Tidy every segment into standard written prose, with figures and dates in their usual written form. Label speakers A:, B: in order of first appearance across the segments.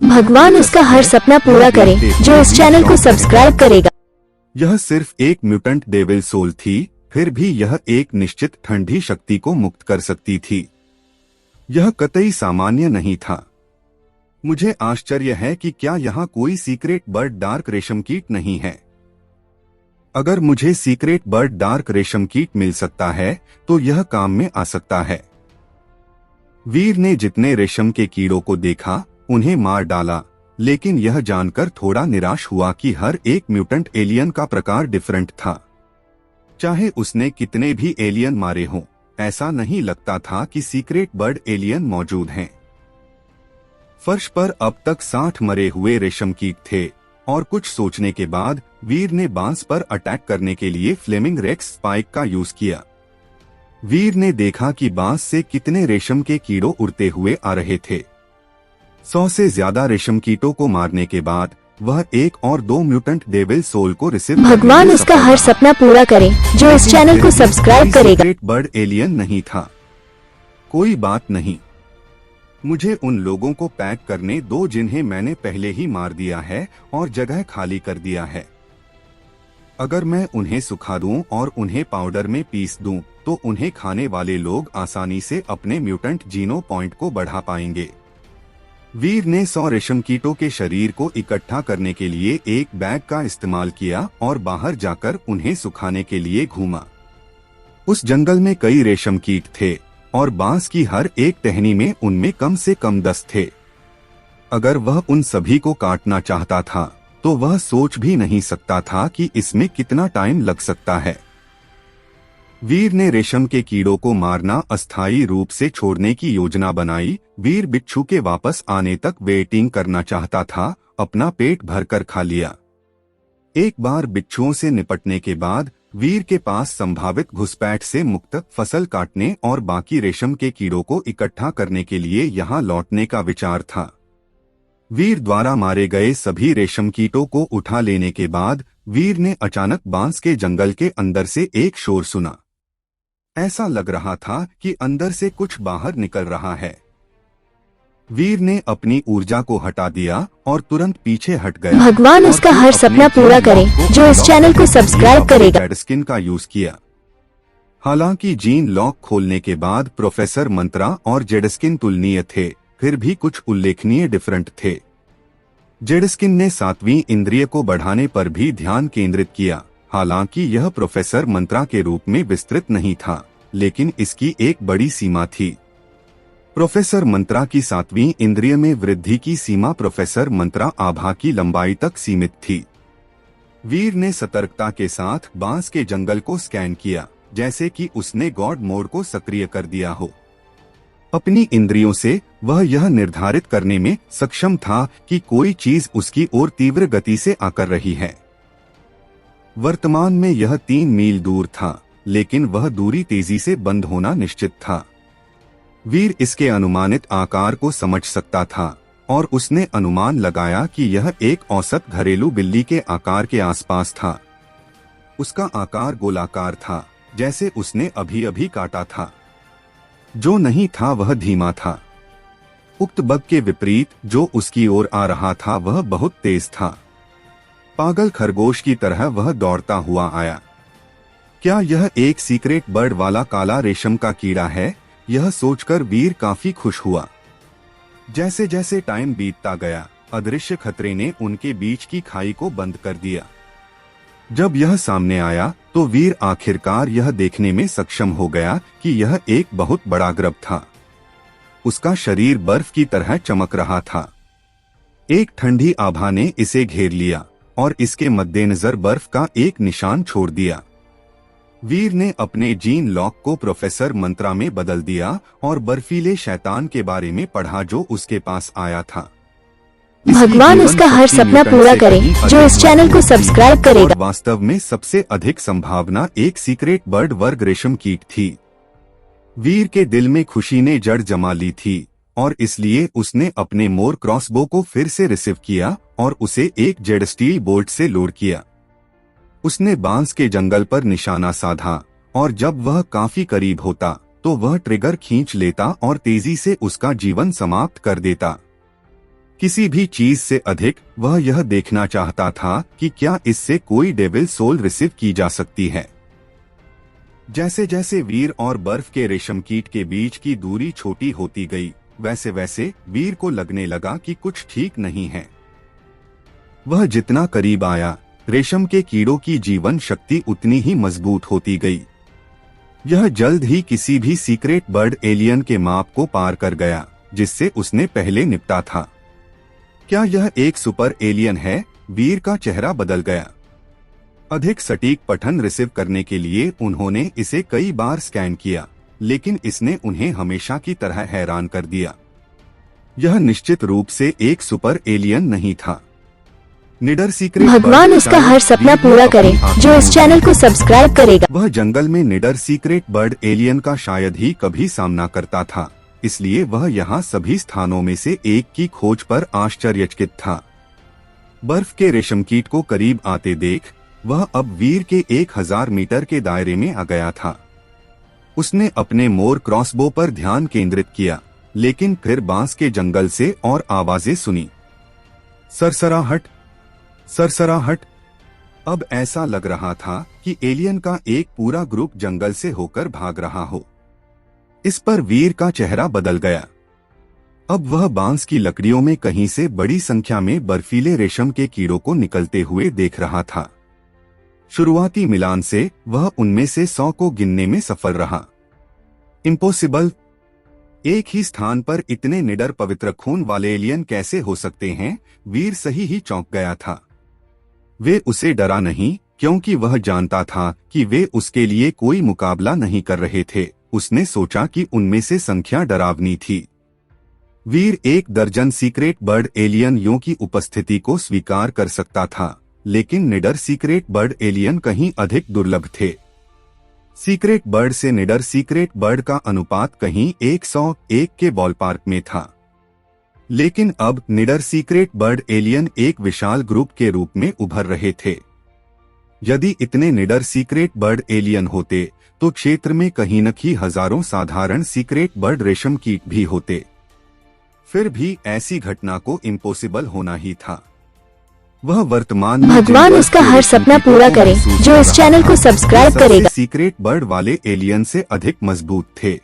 A: भगवान उसका हर सपना पूरा करे जो इस चैनल को सब्सक्राइब करेगा।
B: यह सिर्फ एक म्यूटेंट डेविल सोल थी, फिर भी यह एक निश्चित ठंडी शक्ति को मुक्त कर सकती थी। यह कतई सामान्य नहीं था। मुझे आश्चर्य है कि क्या यहाँ कोई सीक्रेट बर्ड डार्क रेशम कीट नहीं है। अगर मुझे सीक्रेट बर्ड डार्क रेशम कीट मिल सकता है तो यह काम में आ सकता है। वीर ने जितने रेशम के कीड़ों को देखा उन्हें मार डाला, लेकिन यह जानकर थोड़ा निराश हुआ कि हर एक म्यूटेंट एलियन का प्रकार डिफरेंट था। चाहे उसने कितने भी एलियन मारे हों, ऐसा नहीं लगता था कि सीक्रेट बर्ड एलियन मौजूद हैं। फर्श पर अब तक 60 मरे हुए रेशम कीट थे और कुछ सोचने के बाद वीर ने बांस पर अटैक करने के लिए फ्लेमिंग रेक्स स्पाइक का यूज किया। वीर ने देखा कि बांस से कितने रेशम के कीड़ों उड़ते हुए आ रहे थे। 100 से ज्यादा रेशम कीटों को मारने के बाद वह एक और 2 म्यूटेंट डेविल सोल को रिसीव।
A: भगवान उसका हर सपना पूरा करे जो इस चैनल को सब्सक्राइब करेगा।
B: सीक्रेट बर्ड एलियन नहीं था। कोई बात नहीं, मुझे उन लोगों को पैक करने दो जिन्हें मैंने पहले ही मार दिया है और जगह खाली कर दिया है। अगर मैं उन्हें सुखा दूं और उन्हें पाउडर में पीस दूं तो उन्हें खाने वाले लोग आसानी से अपने म्यूटेंट जीनो पॉइंट को बढ़ा पाएंगे। वीर ने 100 रेशम कीटों के शरीर को इकट्ठा करने के लिए एक बैग का इस्तेमाल किया और बाहर जाकर उन्हें सुखाने के लिए घूमा। उस जंगल में कई रेशम कीट थे और बांस की हर एक टहनी में उनमें कम से कम 10 थे। अगर वह उन सभी को काटना चाहता था तो वह सोच भी नहीं सकता था कि इसमें कितना टाइम लग सकता है। वीर ने रेशम के कीड़ों को मारना अस्थायी रूप से छोड़ने की योजना बनाई। वीर बिच्छू के वापस आने तक वेटिंग करना चाहता था, अपना पेट भरकर खा लिया। एक बार बिच्छुओं से निपटने के बाद वीर के पास संभावित घुसपैठ से मुक्त फसल काटने और बाकी रेशम के कीड़ों को इकट्ठा करने के लिए यहाँ लौटने का विचार था। वीर द्वारा मारे गए सभी रेशम कीटों को उठा लेने के बाद वीर ने अचानक बांस के जंगल के अंदर से एक शोर सुना। ऐसा लग रहा था कि अंदर से कुछ बाहर निकल रहा है। वीर ने अपनी ऊर्जा को हटा दिया और तुरंत पीछे हट गया।
A: भगवान उसका हर सपना पूरा करे जो इस चैनल को सब्सक्राइब करेगा।
B: जेडस्किन का यूज किया। हालांकि जीन लॉक खोलने के बाद प्रोफेसर मंत्रा और जेडस्किन तुलनीय थे, फिर भी कुछ उल्लेखनीय डिफरेंट थे। जेडस्किन ने 7वीं इंद्रिय को बढ़ाने पर भी ध्यान केंद्रित किया। हालांकि यह प्रोफेसर मंत्रा के रूप में विस्तृत नहीं था, लेकिन इसकी एक बड़ी सीमा थी। प्रोफेसर मंत्रा की 7वीं इंद्रिय में वृद्धि की सीमा प्रोफेसर मंत्रा आभा की लंबाई तक सीमित थी। वीर ने सतर्कता के साथ बांस के जंगल को स्कैन किया, जैसे कि उसने गॉड मोड को सक्रिय कर दिया हो। अपनी इंद्रियों से वह यह निर्धारित करने में सक्षम था कि कोई चीज उसकी ओर तीव्र गति से आकर रही है। वर्तमान में यह 3 मील दूर था, लेकिन वह दूरी तेजी से बंद होना निश्चित था। वीर इसके अनुमानित आकार को समझ सकता था और उसने अनुमान लगाया कि यह एक औसत घरेलू बिल्ली के आकार के आसपास था। उसका आकार गोलाकार था, जैसे उसने अभी अभी काटा था। जो नहीं था वह धीमा था। उक्त बग के विपरीत जो उसकी ओर आ रहा था वह बहुत तेज था। पागल खरगोश की तरह वह दौड़ता हुआ आया। क्या यह एक सीक्रेट बर्ड वाला काला रेशम का कीड़ा है? यह सोचकर वीर काफी खुश हुआ। जैसे जैसे टाइम बीतता गया, अदृश्य खतरे ने उनके बीच की खाई को बंद कर दिया। जब यह सामने आया तो वीर आखिरकार यह देखने में सक्षम हो गया कि यह एक बहुत बड़ा ग्रब था। उसका शरीर बर्फ की तरह चमक रहा था। एक ठंडी आभा ने इसे घेर लिया और इसके मद्देनजर बर्फ का एक निशान छोड़ दिया। वीर ने अपने जीन लॉक को प्रोफेसर मंत्रा में बदल दिया और बर्फीले शैतान के बारे में पढ़ा जो उसके पास आया था।
A: भगवान उसका हर सपना पूरा करे जो इस चैनल को सब्सक्राइब करेगा।
B: वास्तव में सबसे अधिक संभावना एक सीक्रेट बर्ड वर्ग रेशम कीट थी। वीर के दिल में खुशी ने जड़ जमा ली थी और इसलिए उसने अपने मोर क्रॉसबो को फिर से रिसीव किया और उसे एक जेड स्टील बोल्ट से लोड किया। उसने बांस के जंगल पर निशाना साधा और जब वह काफी करीब होता तो वह ट्रिगर खींच लेता और तेजी से उसका जीवन समाप्त कर देता। किसी भी चीज से अधिक वह यह देखना चाहता था कि क्या इससे कोई डेविल सोल रिसीव की जा सकती है। जैसे जैसे वीर और बर्फ के रेशम कीट के बीच की दूरी छोटी होती गई, वैसे वैसे वीर को लगने लगा कि कुछ ठीक नहीं है। वह जितना करीब आया, रेशम के कीड़ों की जीवन शक्ति उतनी ही मजबूत होती गई। यह जल्द ही किसी भी सीक्रेट बर्ड एलियन के माप को पार कर गया जिससे उसने पहले निपटा था। क्या यह एक सुपर एलियन है? वीर का चेहरा बदल गया। अधिक सटीक पठन रिसीव करने के लिए उन्होंने इसे कई बार स्कैन किया, लेकिन इसने उन्हें हमेशा की तरह हैरान कर दिया। यह निश्चित रूप से एक सुपर एलियन नहीं था। निडर सीक्रेट
A: भगवान उसका हर सपना पूरा करे जो इस चैनल को सब्सक्राइब करेगा।
B: वह जंगल में निडर सीक्रेट बर्ड एलियन का शायद ही कभी सामना करता था, इसलिए वह यहाँ सभी स्थानों में से एक की खोज पर आश्चर्यचकित था। बर्फ के रेशम कीट को करीब आते देख वह अब वीर के 1000 मीटर के दायरे में आ गया था। उसने अपने मोर क्रॉसबो पर ध्यान केंद्रित किया, लेकिन फिर बांस के जंगल से और आवाजें सुनी। सरसराहट, सरसराहट। अब ऐसा लग रहा था कि एलियन का एक पूरा ग्रुप जंगल से होकर भाग रहा हो। इस पर वीर का चेहरा बदल गया। अब वह बांस की लकड़ियों में कहीं से बड़ी संख्या में बर्फीले रेशम के कीड़ों को निकलते हुए देख रहा था। शुरुआती मिलान से वह उनमें से 100 को गिनने में सफल रहा। इम्पॉसिबल। एक ही स्थान पर इतने निडर पवित्र खून वाले एलियन कैसे हो सकते हैं? वीर सही ही चौंक गया था। वे उसे डरा नहीं, क्योंकि वह जानता था कि वे उसके लिए कोई मुकाबला नहीं कर रहे थे। उसने सोचा कि उनमें से संख्या डरावनी थी। वीर 1 दर्जन सीक्रेट बर्ड एलियनों की उपस्थिति को स्वीकार कर सकता था, लेकिन निडर सीक्रेट बर्ड एलियन कहीं अधिक दुर्लभ थे। सीक्रेट बर्ड से निडर सीक्रेट बर्ड का अनुपात कहीं 101 के बॉलपार्क में था। लेकिन अब निडर सीक्रेट बर्ड एलियन एक विशाल ग्रुप के रूप में उभर रहे थे। यदि इतने निडर सीक्रेट बर्ड एलियन होते तो क्षेत्र में कहीं न कहीं हजारों साधारण सीक्रेट बर्ड रेशम कीट भी होते। फिर भी ऐसी घटना को इम्पॉसिबल होना ही था। वह वर्तमान में
A: भगवान उसका हर सपना पूरा करे जो इस चैनल को सब्सक्राइब करेगा।
B: सीक्रेट बर्ड वाले एलियन से अधिक मजबूत थे।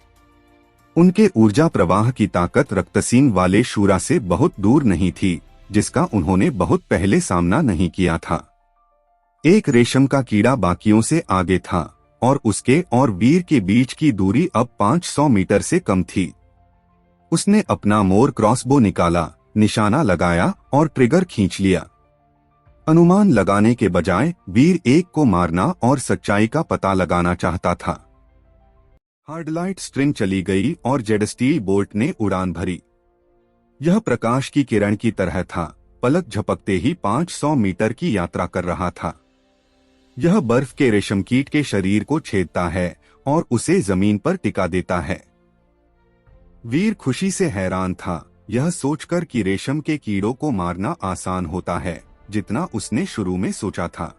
B: उनके ऊर्जा प्रवाह की ताकत रक्तसीन वाले शूरा से बहुत दूर नहीं थी, जिसका उन्होंने बहुत पहले सामना नहीं किया था। एक रेशम का कीड़ा बाकियों से आगे था और उसके और वीर के बीच की दूरी अब 500 मीटर से कम थी। उसने अपना मोर क्रॉसबो निकाला, निशाना लगाया और ट्रिगर खींच लिया। अनुमान लगाने के बजाय वीर एक को मारना और सच्चाई का पता लगाना चाहता था। हार्डलाइट स्ट्रिंग चली गई और जेड स्टील बोल्ट ने उड़ान भरी। यह प्रकाश की किरण की तरह था, पलक झपकते ही 500 मीटर की यात्रा कर रहा था। यह बर्फ के रेशम कीट के शरीर को छेदता है और उसे जमीन पर टिका देता है। वीर खुशी से हैरान था, यह सोचकर कि रेशम के कीड़ों को मारना आसान होता है जितना उसने शुरू में सोचा था।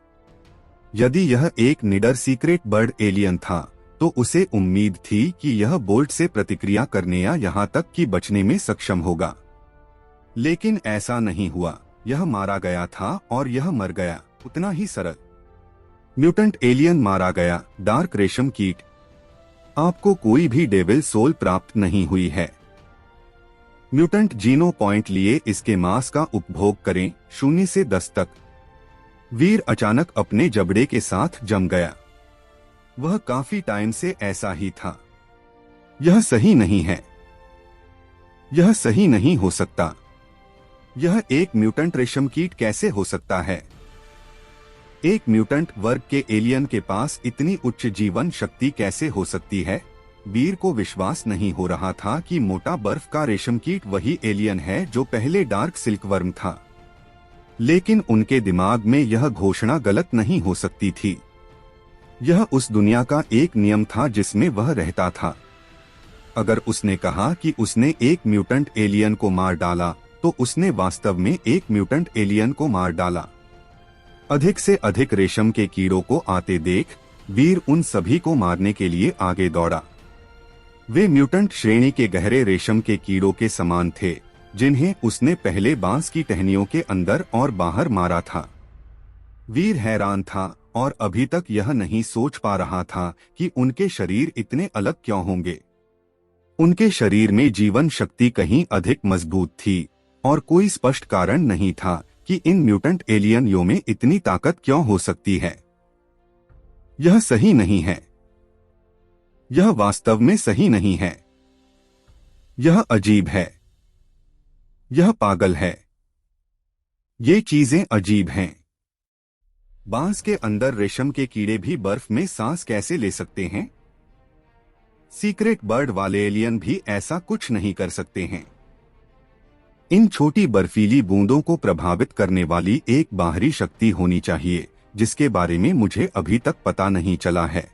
B: यदि यह एक निडर सीक्रेट बर्ड एलियन था तो उसे उम्मीद थी कि यह बोल्ट से प्रतिक्रिया करने या यहाँ तक कि बचने में सक्षम होगा, लेकिन ऐसा नहीं हुआ। यह मारा गया था और यह मर गया, उतना ही सरल। म्यूटेंट एलियन मारा गया। डार्क रेशम कीट, आपको कोई भी डेविल सोल प्राप्त नहीं हुई है। म्यूटेंट जीनो पॉइंट लिए इसके मांस का उपभोग करें 0 से 10 तक। वीर अचानक अपने जबड़े के साथ जम गया। वह काफी टाइम से ऐसा ही था। यह सही नहीं है, यह सही नहीं हो सकता। यह एक म्यूटेंट रेशम कीट कैसे हो सकता है? एक म्यूटेंट वर्ग के एलियन के पास इतनी उच्च जीवन शक्ति कैसे हो सकती है? वीर को विश्वास नहीं हो रहा था कि मोटा बर्फ का रेशम कीट वही एलियन है जो पहले डार्क सिल्कवर्म था। लेकिन उनके दिमाग में यह घोषणा गलत नहीं हो सकती थी। यह उस दुनिया का एक नियम था जिसमें वह रहता था। अगर उसने कहा कि उसने एक म्यूटेंट एलियन को मार डाला तो उसने वास्तव में एक म्यूटेंट एलियन को मार डाला। अधिक से अधिक रेशम के कीड़ों को आते देख वीर उन सभी को मारने के लिए आगे दौड़ा। वे म्यूटेंट श्रेणी के गहरे रेशम के कीड़ों के समान थे, जिन्हें उसने पहले बांस की टहनियों के अंदर और बाहर मारा था। वीर हैरान था और अभी तक यह नहीं सोच पा रहा था कि उनके शरीर इतने अलग क्यों होंगे। उनके शरीर में जीवन शक्ति कहीं अधिक मजबूत थी और कोई स्पष्ट कारण नहीं था कि इन म्यूटेंट एलियनों में इतनी ताकत क्यों हो सकती है। यह सही नहीं है। यह वास्तव में सही नहीं है। यह अजीब है। यह पागल है। ये चीजें अजीब हैं। बांस के अंदर रेशम के कीड़े भी बर्फ में सांस कैसे ले सकते हैं? सीक्रेट बर्ड वाले एलियन भी ऐसा कुछ नहीं कर सकते हैं। इन छोटी बर्फीली बूंदों को प्रभावित करने वाली एक बाहरी शक्ति होनी चाहिए जिसके बारे में मुझे अभी तक पता नहीं चला है।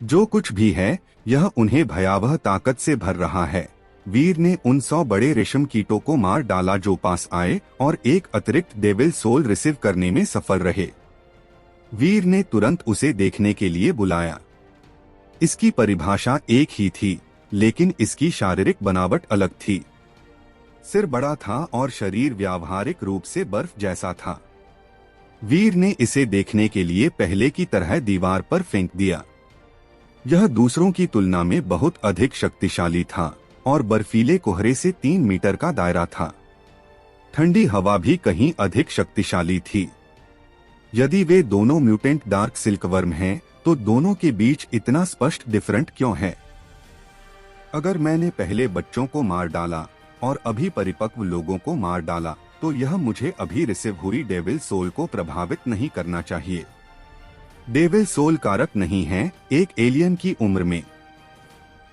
B: जो कुछ भी है यह उन्हें भयावह ताकत से भर रहा है। वीर ने उन 100 बड़े रेशम कीटों को मार डाला जो पास आए और एक अतिरिक्त डेविल सोल रिसीव करने में सफल रहे। वीर ने तुरंत उसे देखने के लिए बुलाया। इसकी परिभाषा एक ही थी, लेकिन इसकी शारीरिक बनावट अलग थी। सिर बड़ा था और शरीर व्यावहारिक रूप से बर्फ जैसा था। वीर ने इसे देखने के लिए पहले की तरह दीवार पर फेंक दिया। यह दूसरों की तुलना में बहुत अधिक शक्तिशाली था और बर्फीले कोहरे से 3 मीटर का दायरा था। ठंडी हवा भी कहीं अधिक शक्तिशाली थी। यदि वे दोनों म्यूटेंट डार्क सिल्कवर्म हैं, तो दोनों के बीच इतना स्पष्ट डिफरेंट क्यों है? अगर मैंने पहले बच्चों को मार डाला और अभी परिपक्व लोगों को मार डाला, तो यह मुझे अभी रिसीव हुई डेविल सोल को प्रभावित नहीं करना चाहिए। डेविल सोल कारक नहीं है एक एलियन की उम्र में।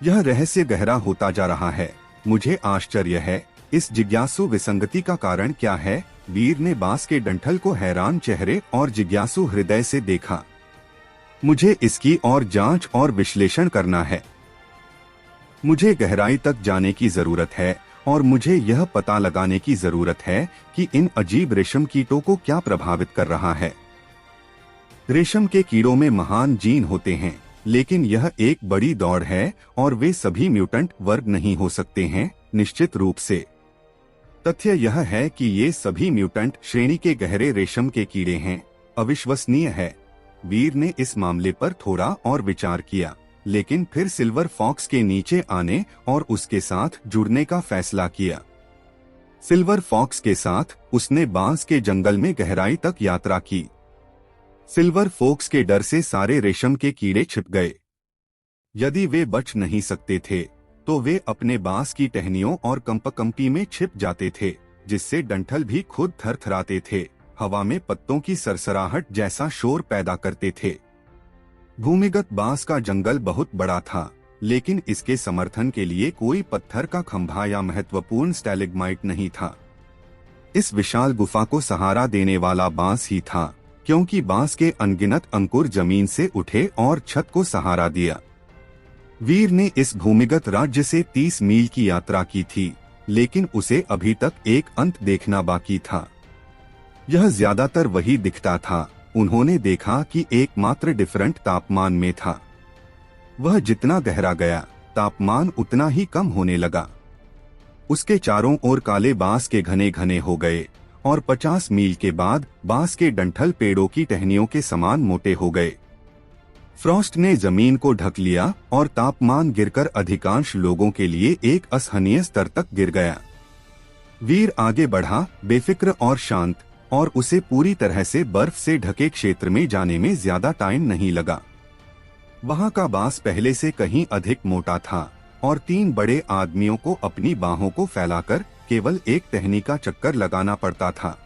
B: यह रहस्य गहरा होता जा रहा है। मुझे आश्चर्य है, इस जिज्ञासु विसंगति का कारण क्या है? वीर ने बांस के डंठल को हैरान चेहरे और जिज्ञासु हृदय से देखा। मुझे इसकी और जांच और विश्लेषण करना है। मुझे गहराई तक जाने की जरूरत है और मुझे यह पता लगाने की जरूरत है कि इन अजीब रेशम कीटों को क्या प्रभावित कर रहा है। रेशम के कीड़ों में महान जीन होते हैं, लेकिन यह एक बड़ी दौड़ है और वे सभी म्यूटेंट वर्ग नहीं हो सकते हैं। निश्चित रूप से तथ्य यह है कि ये सभी म्यूटेंट श्रेणी के गहरे रेशम के कीड़े हैं। अविश्वसनीय है। वीर ने इस मामले पर थोड़ा और विचार किया, लेकिन फिर सिल्वर फॉक्स के नीचे आने और उसके साथ जुड़ने का फैसला किया। सिल्वर फॉक्स के साथ उसने बांस के जंगल में गहराई तक यात्रा की। सिल्वर फॉक्स के डर से सारे रेशम के कीड़े छिप गए। यदि वे बच नहीं सकते थे तो वे अपने बांस की टहनियों और कंपकंपी में छिप जाते थे, जिससे डंठल भी खुद थरथराते थे, हवा में पत्तों की सरसराहट जैसा शोर पैदा करते थे। भूमिगत बांस का जंगल बहुत बड़ा था, लेकिन इसके समर्थन के लिए कोई पत्थर का खंभा या महत्वपूर्ण स्टैलेग्माइट नहीं था। इस विशाल गुफा को सहारा देने वाला बांस ही था, क्योंकि बांस के अनगिनत अंकुर जमीन से उठे और छत को सहारा दिया। वीर ने इस भूमिगत राज्य से 30 मील की यात्रा की थी, लेकिन उसे अभी तक एक अंत देखना बाकी था। यह ज्यादातर वही दिखता था। उन्होंने देखा कि एकमात्र डिफरेंट तापमान में था। वह जितना गहरा गया, तापमान उतना ही कम होने लगा। उसके चारों ओर काले बांस के घने घने हो गए और 50 मील के बाद बांस के डंठल पेड़ों की टहनियों के समान मोटे हो गए। फ्रॉस्ट ने जमीन को ढक लिया और तापमान गिरकर अधिकांश लोगों के लिए एक असहनीय स्तर तक गिर गया। वीर आगे बढ़ा, बेफिक्र और शांत, और उसे पूरी तरह से बर्फ से ढके क्षेत्र में जाने में ज्यादा टाइम नहीं लगा। वहां का बांस पहले से कहीं अधिक मोटा था और 3 बड़े आदमियों को अपनी बाहों को फैलाकर केवल एक टहनी का चक्कर लगाना पड़ता था।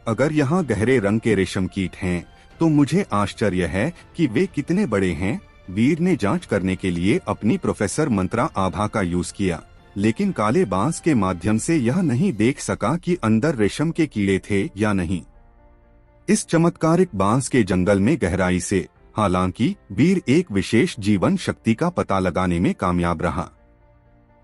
B: अगर यहाँ गहरे रंग के रेशम कीट हैं, तो मुझे आश्चर्य है कि वे कितने बड़े हैं। वीर ने जांच करने के लिए अपनी प्रोफेसर मंत्रा आभा का यूज किया, लेकिन काले बांस के माध्यम से यह नहीं देख सका कि अंदर रेशम के कीड़े थे या नहीं। इस चमत्कारिक बांस के जंगल में गहराई से, हालांकि, वीर एक विशेष जीवन शक्ति का पता लगाने में कामयाब रहा।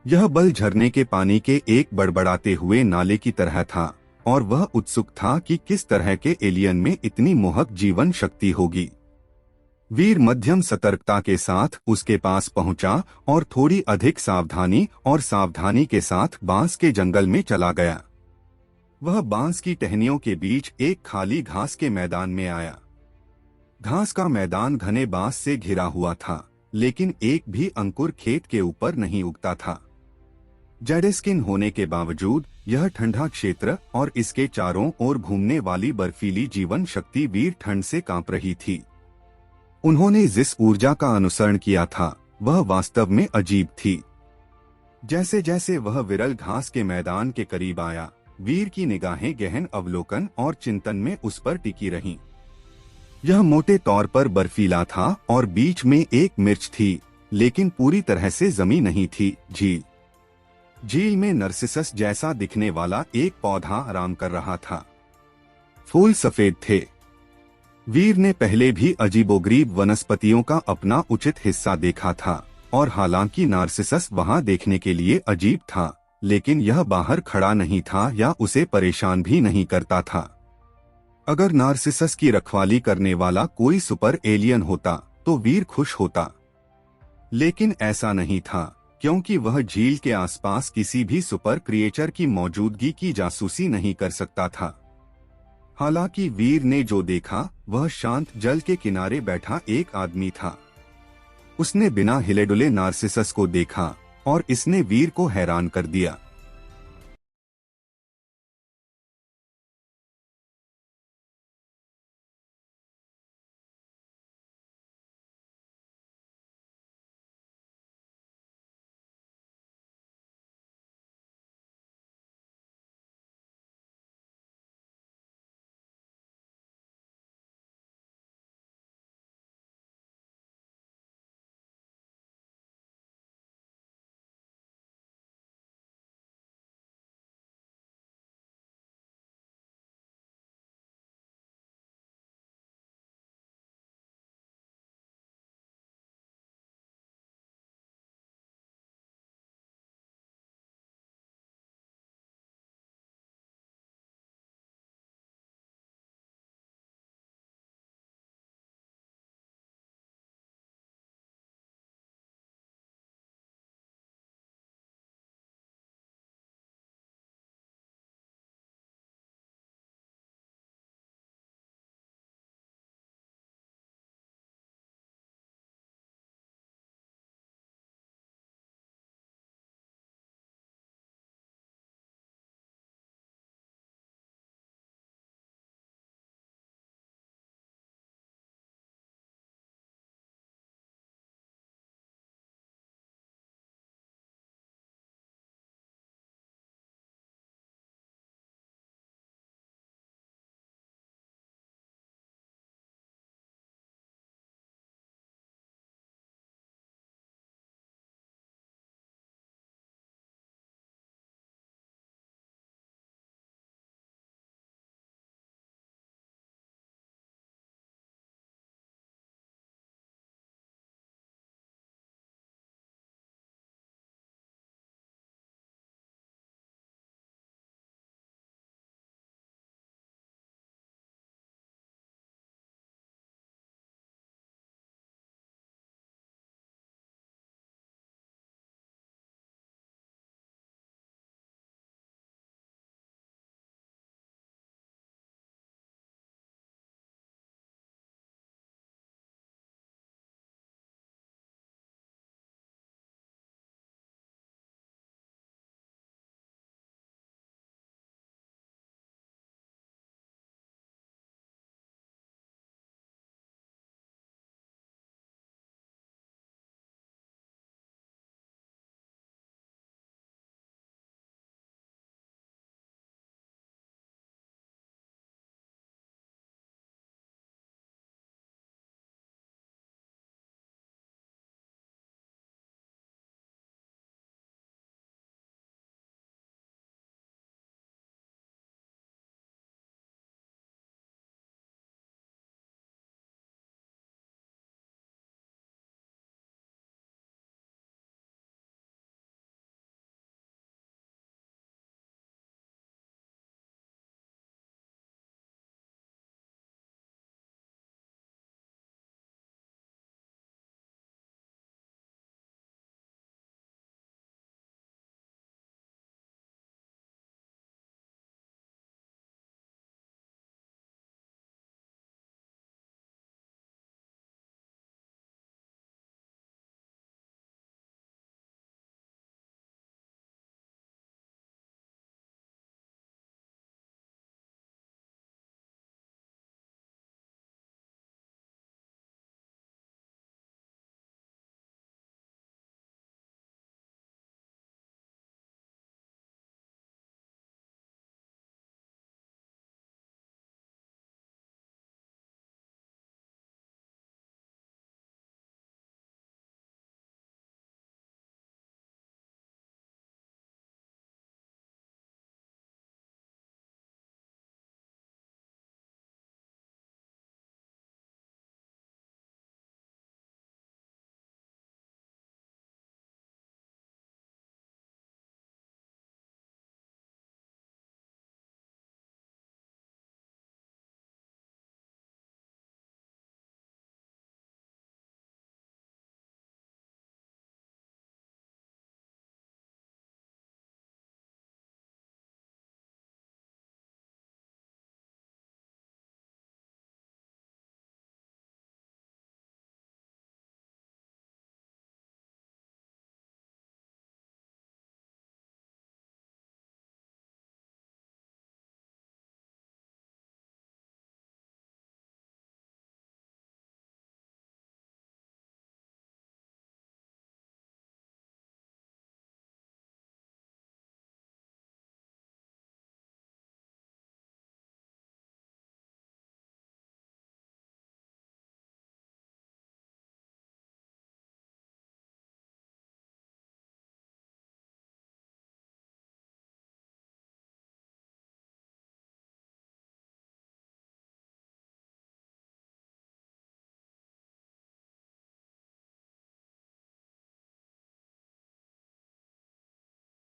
B: यह बल झरने के पानी के एक बड़बड़ाते हुए नाले की तरह था और वह उत्सुक था कि किस तरह के एलियन में इतनी मोहक जीवन शक्ति होगी। वीर मध्यम सतर्कता के साथ उसके पास पहुंचा और थोड़ी अधिक सावधानी के साथ बांस के जंगल में चला गया। वह बांस की टहनियों के बीच एक खाली घास के मैदान में आया। घास का मैदान घने बांस से घिरा हुआ था, लेकिन एक भी अंकुर खेत के ऊपर नहीं उगता था। जेडस्किन होने के बावजूद यह ठंडा क्षेत्र और इसके चारों ओर घूमने वाली बर्फीली जीवन शक्ति वीर ठंड से कांप रही थी। उन्होंने जिस ऊर्जा का अनुसरण किया था वह वास्तव में अजीब थी। जैसे जैसे वह विरल घास के मैदान के करीब आया, वीर की निगाहें गहन अवलोकन और चिंतन में उस पर टिकी रहीं। यह मोटे तौर पर बर्फीला था और बीच में एक मिर्च थी, लेकिन पूरी तरह से जमी नहीं थी। झील में नर्सिसस जैसा दिखने वाला एक पौधा आराम कर रहा था। फूल सफेद थे। वीर ने पहले भी अजीबोगरीब वनस्पतियों का अपना उचित हिस्सा देखा था, और हालांकि नार्सिसस वहां देखने के लिए अजीब था, लेकिन यह बाहर खड़ा नहीं था या उसे परेशान भी नहीं करता था। अगर नार्सिसस की रखवाली करने वाला कोई सुपर एलियन होता तो वीर खुश होता, लेकिन ऐसा नहीं था, क्योंकि वह झील के आसपास किसी भी सुपर क्रिएचर की मौजूदगी की जासूसी नहीं कर सकता था। हालांकि वीर ने जो देखा वह शांत जल के किनारे बैठा एक आदमी था। उसने बिना हिले डुले नार्सिसस को देखा और इसने वीर को हैरान कर दिया।